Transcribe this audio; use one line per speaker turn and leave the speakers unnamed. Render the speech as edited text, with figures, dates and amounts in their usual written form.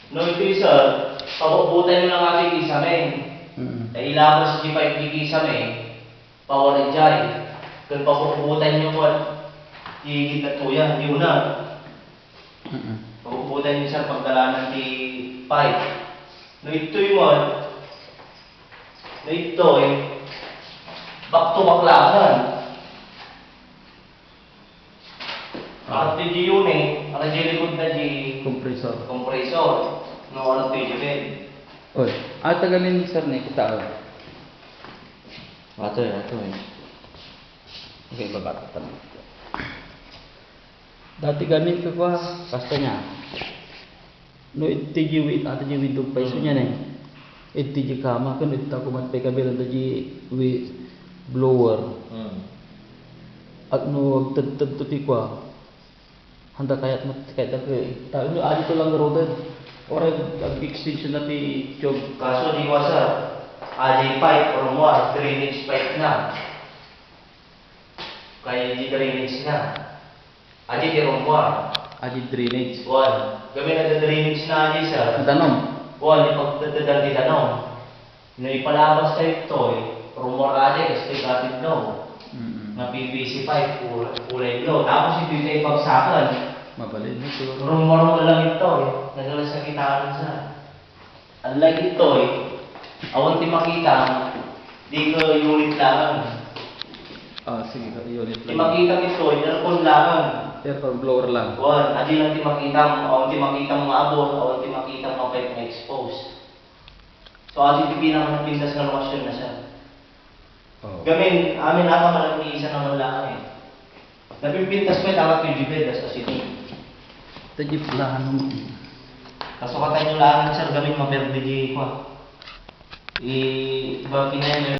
No, ito isa, pabubutan nyo lang ating kisame. Ay ilabas si 5 kisame, power and jari. Kung pabubutan nyo po, higit na to yan, yun na. Pabubutan nyo sa pagdalanan ni 5. No, ito yun, no, ito back to back lakan. Ang TG yun ang likod na compressor. No, ano TG din.
Oy, tagalin sir ni kita.
Ato eh.
Okay, baba ka tanong. Dati gamit ko pa, basta niya. No, itiji with dog pa iso niya na itiji kama kan ita ko mat pe kabilang taji with blower. At no tuti ko handa kayat mat kayat ke tayo no adi to lang road orang extension na ti job
Kaso di ko sa AJ pipe or more, 3-inch pipe na. Kaya di 3-inch na. AJ di romwa.
adi drainage.
Wan, kami na 3-inch na AJ sa.
Tanong.
Wan, ipagdadal di tanong. No ipalabas tayo ito rumor AJ kasi kapit no. Na PVC pipe, kulay blue. Tapos ito yung ipagsakan.
Mabalin mo siguro.
Rumor mo lang ito nagalas sa kitaan sa. Unlike ito awan ti makita, di ko unit lang.
Sige ka unit
Di makita ito, aircon lang.
Aircon blower lang.
Wan, adi lang ti makita, awan ti makita mga abot, awan ti makita mga pipe na expose. So adi ti pinakapindas na lokasyon na siya. Gamin, amin ata malang ni isa naman lang Napipintas pa yung tawag yung jibedas kasi ito.
Taji pulahan mo.
Kaso katay nyo lang, sir, gamin maberde di ko. Iba kinayan